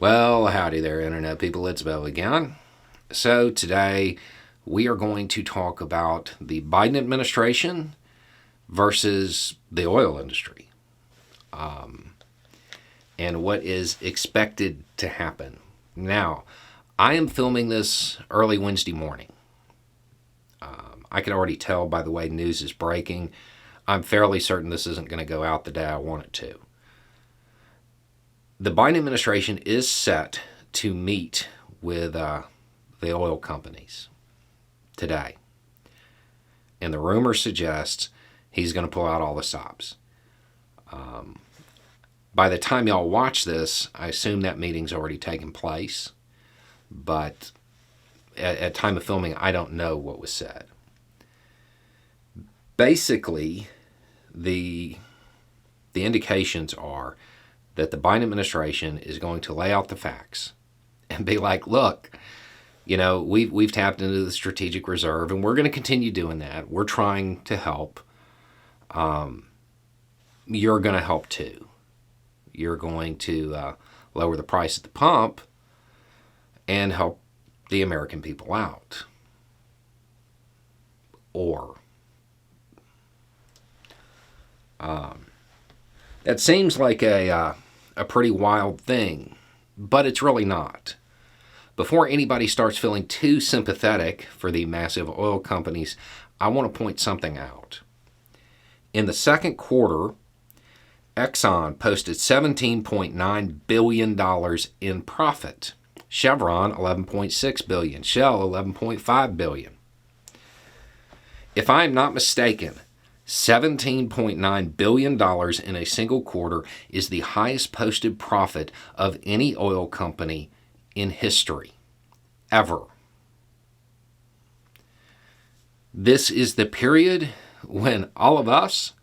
Well, howdy there, Internet people. It's Beau again. So, today we are going to talk about the Biden administration versus the oil industry and what is expected to happen. Now, I am filming this early Wednesday morning. I can already tell by the way news is breaking. I'm fairly certain this isn't going to go out the day I want it to. The Biden administration is set to meet with the oil companies today. And the rumor suggests he's going to pull out all the stops. By the time y'all watch this, I assume that meeting's already taken place. But at time of filming, I don't know what was said. Basically, the indications are that the Biden administration is going to lay out the facts and be like, look, you know, we've tapped into the strategic reserve and we're going to continue doing that. We're trying to help. You're going to help too. You're going to lower the price at the pump and help the American people out. Or that seems like a pretty wild thing, but it's really not. Before anybody starts feeling too sympathetic for the massive oil companies, I want to point something out. In the second quarter, Exxon posted $17.9 billion in profit. Chevron, $11.6 billion. Shell, $11.5 billion. If I'm not mistaken, $17.9 billion in a single quarter is the highest posted profit of any oil company in history, ever. This is the period when all of us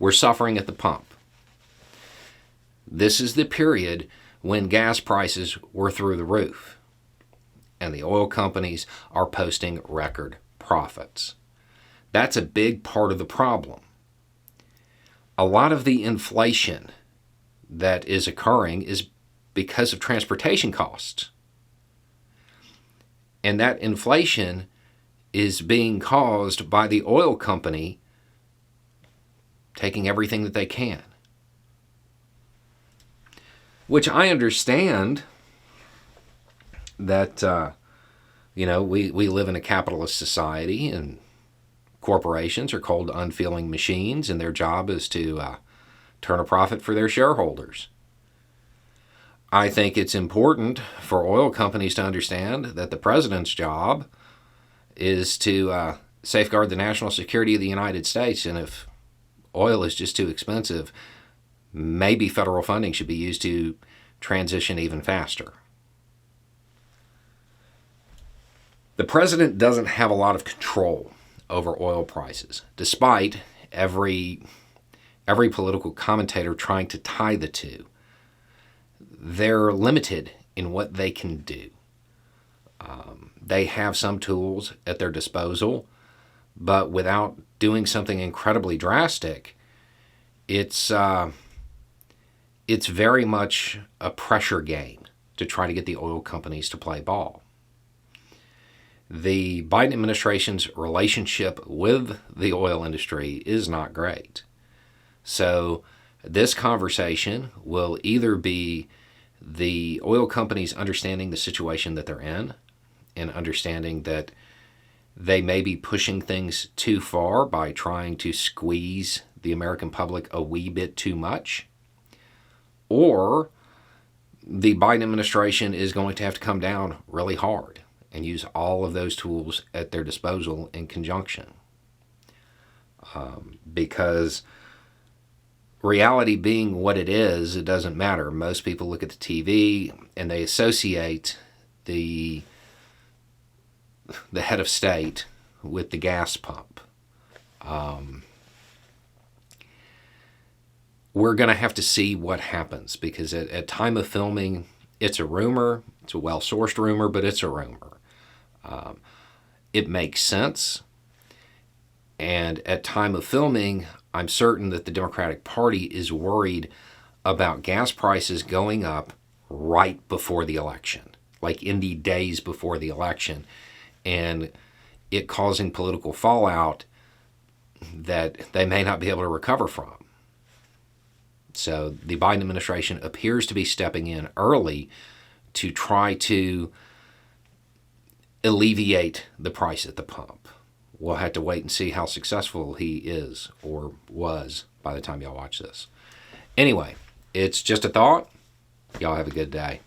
were suffering at the pump. This is the period when gas prices were through the roof, and the oil companies are posting record profits. That's a big part of the problem. A lot of the inflation that is occurring is because of transportation costs. And that inflation is being caused by the oil company taking everything that they can. Which I understand that, we live in a capitalist society and corporations are cold, unfeeling machines, and their job is to turn a profit for their shareholders. I think it's important for oil companies to understand that the president's job is to safeguard the national security of the United States, and if oil is just too expensive, maybe federal funding should be used to transition even faster. The president doesn't have a lot of control over oil prices, despite every political commentator trying to tie the two. They're limited in what they can do. They have some tools at their disposal, but without doing something incredibly drastic, it's very much a pressure game to try to get the oil companies to play ball. The Biden administration's relationship with the oil industry is not great. So this conversation will either be the oil companies understanding the situation that they're in and understanding that they may be pushing things too far by trying to squeeze the American public a wee bit too much, or the Biden administration is going to have to come down really hard and use all of those tools at their disposal in conjunction. Because reality being what it is, it doesn't matter. Most people look at the TV and they associate the head of state with the gas pump. We're going to have to see what happens, because at time of filming, it's a rumor. It's a well-sourced rumor, but it's a rumor. It makes sense. And at time of filming, I'm certain that the Democratic Party is worried about gas prices going up right before the election, like in the days before the election, and it causing political fallout that they may not be able to recover from. So the Biden administration appears to be stepping in early to try to alleviate the price at the pump. We'll have to wait and see how successful he is or was by the time y'all watch this. Anyway, it's just a thought. Y'all have a good day.